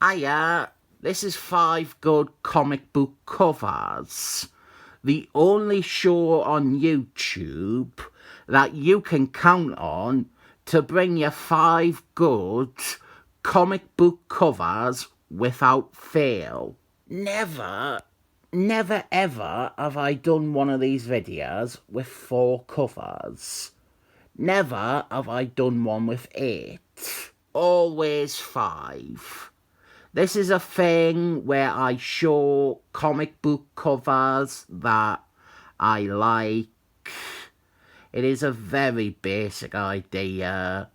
Hiya, this is 5 good comic book covers. The only show on YouTube that you can count on to bring you 5 good comic book covers without fail. Never ever have I done one of these videos with 4 covers. Never have I done one with 8. Always 5. This is a thing where I show comic book covers that I like. It is a very basic idea.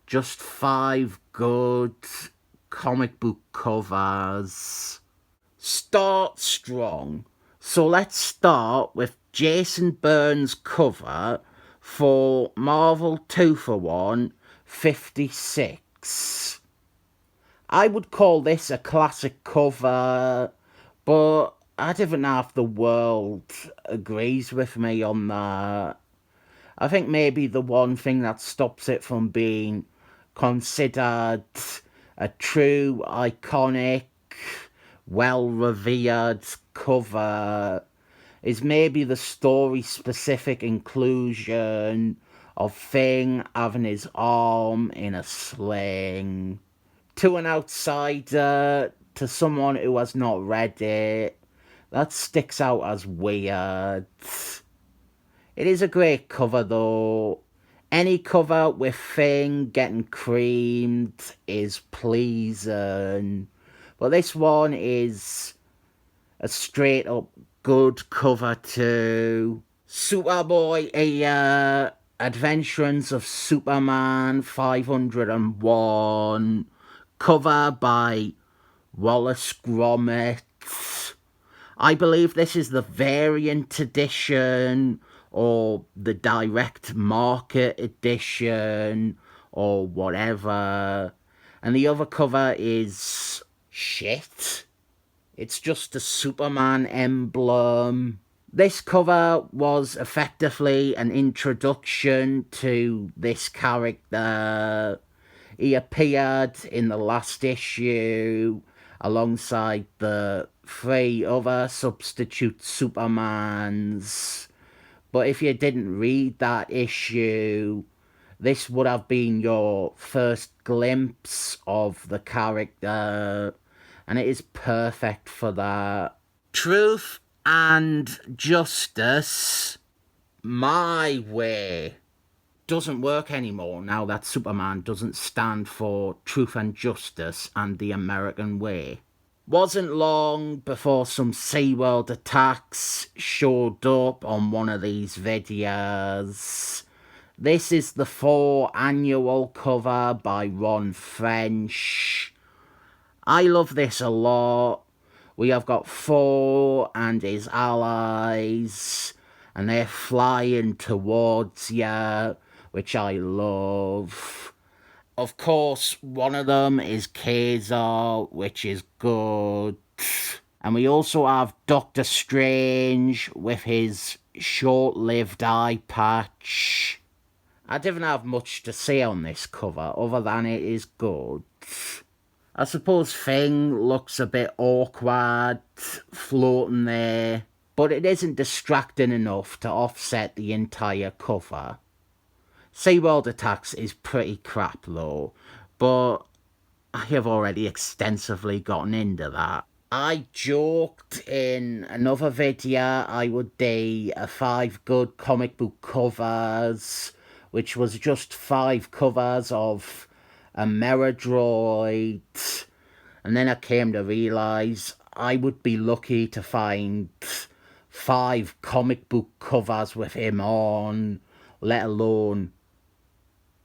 Just 5 good comic book covers. Start strong. So let's start with Jason Byrne's cover for Marvel 2-for-1 56. I would call this a classic cover, but I don't know if the world agrees with me on that. I think maybe the one thing that stops it from being considered a true, iconic, well-revered cover is maybe the story-specific inclusion of Thing having his arm in a sling. To an outsider, to someone who has not read it, that sticks out as weird. It is a great cover though. Any cover with Thing getting creamed is pleasing. But this one is a straight up good cover too. Superboy here, Adventures of Superman 501. Cover by Wallace Grummett. I believe this is the variant edition or the direct market edition or whatever. And the other cover is shit. It's just a Superman emblem. This cover was effectively an introduction to this character. He appeared in the last issue alongside the 3 other substitute Supermans. But if you didn't read that issue, this would have been your first glimpse of the character, and it is perfect for that. Truth and justice, my way, doesn't work anymore now that Superman doesn't stand for truth and justice and the American way. Wasn't long before some SeaWorld attacks showed up on one of these videos. This is the 4 annual cover by Frenz. I love this a lot. We have got Thor and his allies, and they're flying towards you, which I love. Of course, one of them is Kaiser, which is good. And we also have Doctor Strange with his short-lived eye patch. I didn't have much to say on this cover, other than it is good. I suppose Thing looks a bit awkward, floating there, but it isn't distracting enough to offset the entire cover. SeaWorld Attacks is pretty crap though, but I have already extensively gotten into that. I joked in another video I would do a 5 good comic book covers, which was just 5 covers of a Merodroid, and then I came to realise I would be lucky to find 5 comic book covers with him on, let alone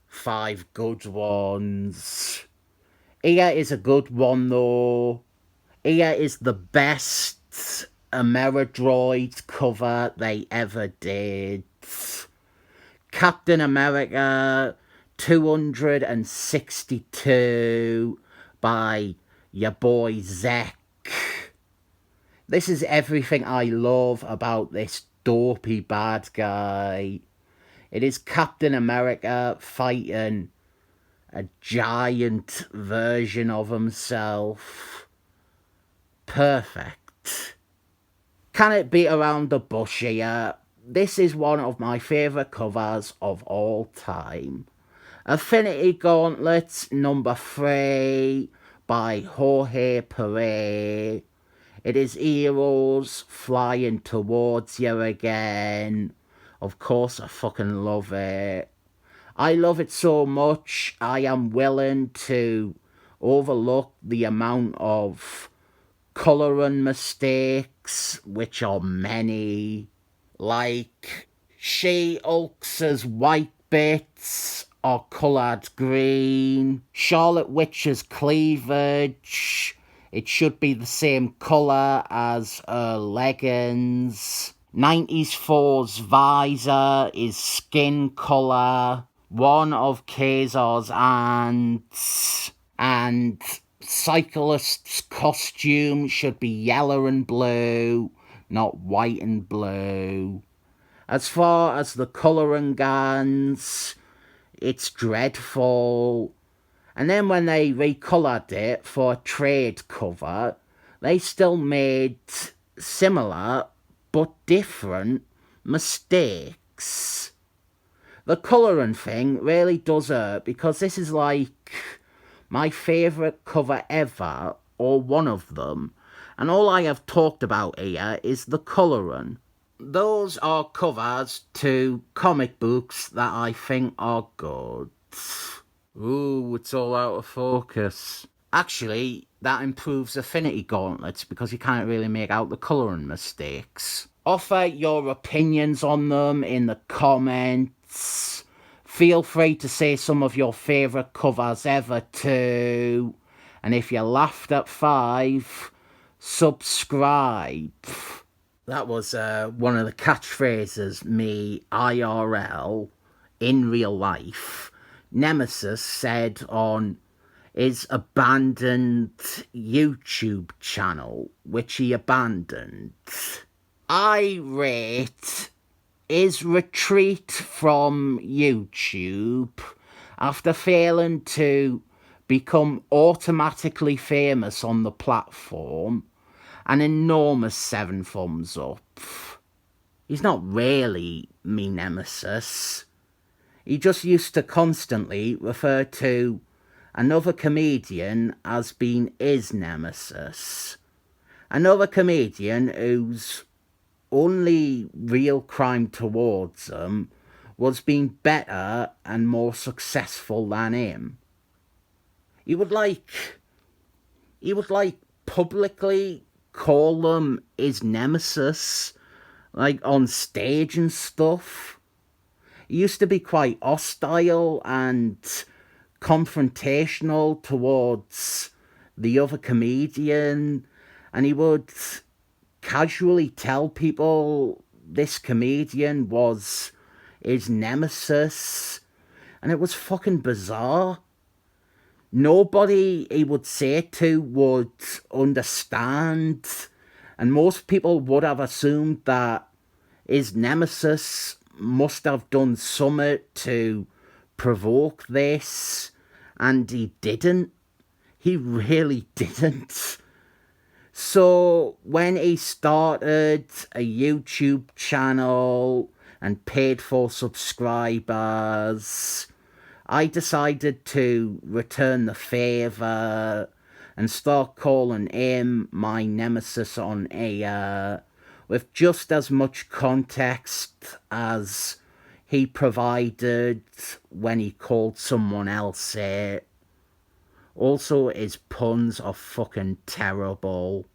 5 good ones. Here is a good one though. Here is the best Ameridroid cover they ever did. Captain America 262 by your boy Zeck. This is everything I love about this dopey bad guy. It is Captain America fighting a giant version of himself. Perfect. Can it beat around the bush here? This is one of my favourite covers of all time. Affinity Gauntlets number 3 by Jorge Perez. It is heroes flying towards you again. Of course, I fucking love it. I love it so much, I am willing to overlook the amount of colouring mistakes, which are many. Like, She-Hulk's white bits are coloured green. Charlotte Witch's cleavage, it should be the same colour as her leggings. 90s 4's visor is skin colour. One of Kazar's ants. And Cyclist's costume should be yellow and blue, not white and blue. As far as the colouring goes, it's dreadful. And then when they recoloured it for a trade cover, they still made similar but different mistakes. The colouring thing really does hurt, because this is like my favourite cover ever, or one of them, and all I have talked about here is the colouring. Those are covers to comic books that I think are good. Ooh, it's all out of focus. Actually, that improves Affinity Gauntlets because you can't really make out the colouring mistakes. Offer your opinions on them in the comments. Feel free to say some of your favourite covers ever too. And if you laughed at 5, subscribe. That was one of the catchphrases me IRL, in real life, Nemesis said on his abandoned YouTube channel, which he abandoned. I rate his retreat from YouTube after failing to become automatically famous on the platform an enormous 7 thumbs up. He's not really me nemesis. He just used to constantly refer to another comedian as being his nemesis. Another comedian whose only real crime towards him was being better and more successful than him. He would publicly call them his nemesis, like on stage and stuff. He used to be quite hostile and confrontational towards the other comedian, and he would casually tell people this comedian was his nemesis, and it was fucking bizarre. Nobody he would say it to would understand, and most people would have assumed that his nemesis must have done something to provoke this, and he didn't. He really didn't. So when he started a YouTube channel and paid for subscribers, I decided to return the favour and start calling him my nemesis on air, with just as much context as he provided when he called someone else it. Also, his puns are fucking terrible.